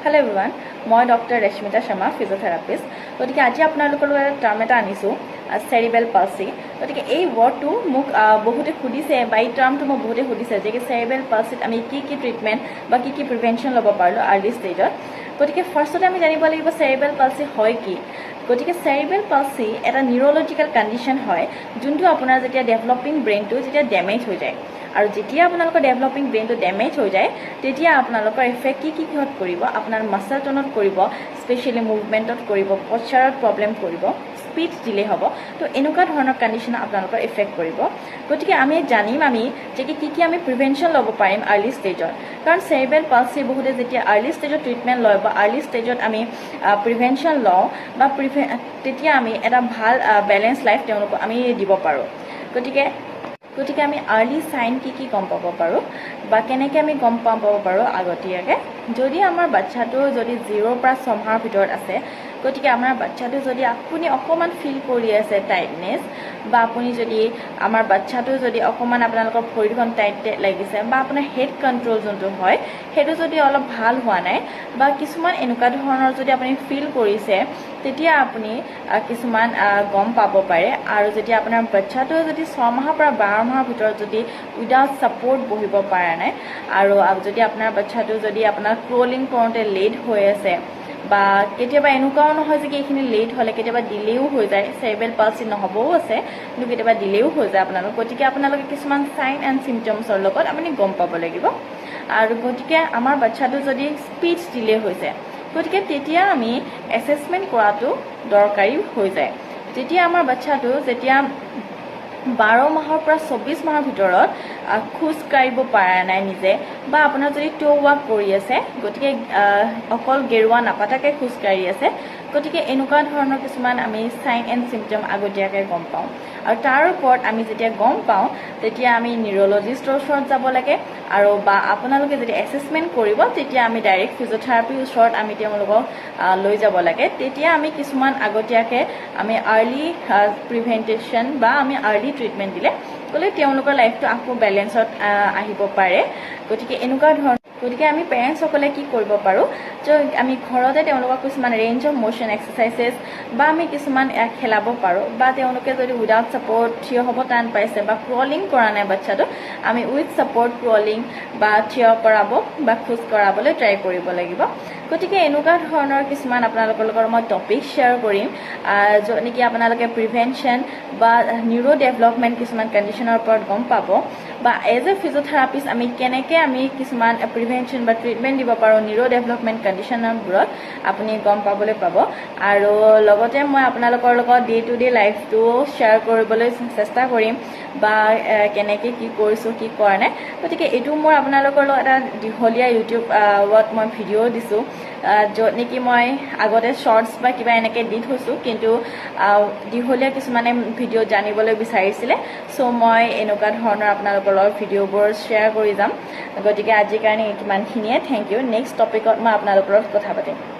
Hello everyone, মই doctor ৰেশমিতা Sharma physiotherapist. গতিকে আজি আপোনালোকৰ লগত টাৰ্ম এটা আনিছোঁ চেৰিবেল পালচি। গতিকে এই ৱৰ্ডটো মোক বহুতে সুধিছে বা এই টাৰ্মটো মোক বহুতে সুধিছে যে চেৰিবেল পালচিত আমি কি ট্ৰিটমেণ্ট বা কি প্ৰিভেনশ্যন ল'ব পাৰোঁ আৰ্লি ষ্টেজত। গতিকে ফাৰ্ষ্টতে আমি জানিব লাগিব চেৰিবেল পালচি হয় কি। গতিকে চেৰিবেল পালচি এটা নিউৰলজিকেল কণ্ডিশ্যন হয় যোনটো আপোনাৰ যেতিয়া ডেভেলপিং ব্ৰেইনটো যেতিয়া ডেমেজ হৈ যায়। আৰু যেতিয়া আপোনালোকৰ ডেভেলপিং ব্ৰেইনটো ডেমেজ হৈ যায় তেতিয়া আপোনালোকৰ এফেক্ট কিহত কৰিব, আপোনাৰ মাছল টনত কৰিব, স্পেচিয়েলি মুভমেণ্টত কৰিব, পশ্চাৰত প্ৰব্লেম কৰিব, স্পীড ডিলে হ'ব। তো এনেকুৱা ধৰণৰ কণ্ডিশ্যন আপোনালোকৰ এফেক্ট কৰিব। গতিকে আমি জানিম যে কি আমি প্ৰিভেনশ্যন ল'ব পাৰিম আৰ্লি ষ্টেজত। কাৰণ চেৰিবেল পালচি বহুতে যেতিয়া আৰ্লি ষ্টেজত ট্ৰিটমেণ্ট লয় বা আৰ্লি ষ্টেজত আমি প্ৰিভেনশ্যন লওঁ বা তেতিয়া আমি এটা ভাল বেলেঞ্চ লাইফ তেওঁলোকক আমি দিব পাৰোঁ। গতিকে আমি আৰ্লি চাইন কি গম পাব পাৰোঁ বা কেনেকৈ আমি গম পাব পাৰোঁ আগতীয়াকৈ। যদি আমাৰ বাচ্চাটো যদি 0 পৰা 6 মাহৰ ভিতৰত আছে, গতিকে আমাৰ বাচ্চাটো যদি আপুনি অকণমান ফিল কৰি আছে টাইটনেছ, বা আপুনি যদি আমাৰ বাচ্চাটো যদি অকণমান আপোনালোকৰ ভৰিখন টাইট লাগিছে বা আপোনাৰ হেড কণ্ট্ৰল যোনটো হয় সেইটো যদি অলপ ভাল হোৱা নাই বা কিছুমান এনেকুৱা ধৰণৰ যদি আপুনি ফিল কৰিছে, তেতিয়া আপুনি কিছুমান গম পাব পাৰে। আৰু যেতিয়া আপোনাৰ বাচ্চাটো যদি 6 মাহৰ পৰা 12 মাহৰ ভিতৰত যদি উইদাউট ছাপৰ্ট বহিব পৰা নাই, আৰু যদি আপোনাৰ বাচ্চাটো যদি আপোনাৰ ক্ৰলিং কৰোঁতে লেট হৈ আছে, বা কেতিয়াবা এনেকুৱাও নহয় যে এইখিনি লেট হ'লে কেতিয়াবা ডিলেও হৈ যায়, চেৰিবেল পালচি নহ'বও আছে কিন্তু কেতিয়াবা ডিলেও হৈ যায় আপোনালোক। গতিকে আপোনালোকে কিছুমান চাইন এণ্ড চিমটমছৰ লগত আপুনি গম পাব লাগিব। আৰু গতিকে আমাৰ বাচ্চাটো যদি স্পীচ ডিলে হৈছে, গতিকে তেতিয়া আমি এছেছমেণ্ট কৰাটো দৰকাৰী হৈ যায়। যেতিয়া আমাৰ বাচ্চাটো 12 মাহৰ পৰা 24 মাহৰ ভিতৰত খোজ কাঢ়িব পৰা নাই নিজে, বা আপোনাৰ যদি টো ৱাক কৰি আছে, গতিকে অকল গেৰুৱা নাপাতাকৈ খোজকাঢ়ি আছে, গতিকে এনেকুৱা ধৰণৰ কিছুমান আমি চাইন এণ্ড চিমটম আগতীয়াকৈ গম পাওঁ। আৰু তাৰ ওপৰত আমি যেতিয়া গম পাওঁ তেতিয়া আমি নিউৰলজিষ্টৰ ওচৰত যাব লাগে, আৰু বা আপোনালোকে যদি এছেছমেণ্ট কৰিব তেতিয়া আমি ডাইৰেক্ট ফিজিঅথেৰাপিৰ ওচৰত আমি তেওঁলোকক লৈ যাব লাগে। তেতিয়া আমি কিছুমান আগতীয়াকৈ আমি আৰ্লি প্ৰিভেণ্টেশ্যন বা আমি আৰ্লি ট্ৰিটমেণ্ট দিলে গ'লে তেওঁলোকৰ লাইফটো আকৌ বেলেঞ্চত আহিব পাৰে। গতিকে আমি পেৰেণ্টছসকলে কি কৰিব পাৰোঁ যে আমি ঘৰতে তেওঁলোকক কিছুমান ৰেঞ্জ অফ মোশ্যন এক্সাৰচাইজেছ বা আমি কিছুমান খেলাব পাৰোঁ, বা তেওঁলোকে যদি উইদাউট ছাপৰ্ট থিয় হ'ব টান পাইছে বা ক্ৰলিং কৰা নাই বাচ্চাটো, আমি উইথ ছাপৰ্ট ক্ৰলিং বা থিয় কৰাব বা খোজ কঢ়াবলৈ ট্ৰাই কৰিব লাগিব। গতিকে এনেকুৱা ধৰণৰ কিছুমান আপোনালোকৰ লগত মই টপিক শ্বেয়াৰ কৰিম য'ত নেকি আপোনালোকে প্ৰিভেনশ্যন বা নিউৰ' ডেভেলপমেণ্ট কিছুমান কণ্ডিশ্যনৰ ওপৰত গম পাব, বা এজ এ ফিজিঅথেৰাপিষ্ট আমি কেনেকৈ আমি কিছুমান প্ৰিভেনশ্যন বা ট্ৰিটমেণ্ট দিব পাৰোঁ নিউৰ' ডেভেলপমেণ্ট কণ্ডিশ্যনবোৰত আপুনি গম পাবলৈ পাব। আৰু লগতে মই আপোনালোকৰ লগত ডে টু ডে লাইফটো শ্বেয়াৰ কৰিবলৈ চেষ্টা কৰিম, বা কেনেকৈ কি কৰিছোঁ কি কৰা নাই। গতিকে এইটো মোৰ আপোনালোকৰ লগত এটা দীঘলীয়া ইউটিউবত মই ভিডিঅ' দিছোঁ, য'ত নেকি মই আগতে শ্বৰ্টছ বা কিবা এনেকৈ দি থৈছোঁ, কিন্তু দীঘলীয়া কিছুমানে ভিডিঅ' জানিবলৈ বিচাৰিছিলে, চ' মই এনেকুৱা ধৰণৰ আপোনালোকৰ লগত ভিডিঅ'বোৰ শ্বেয়াৰ কৰি যাম। গতিকে আজিৰ কাৰণে ইমানখিনিয়ে। Thank U. নেক্সট টপিকত মই আপোনালোকৰ লগত কথা পাতিম।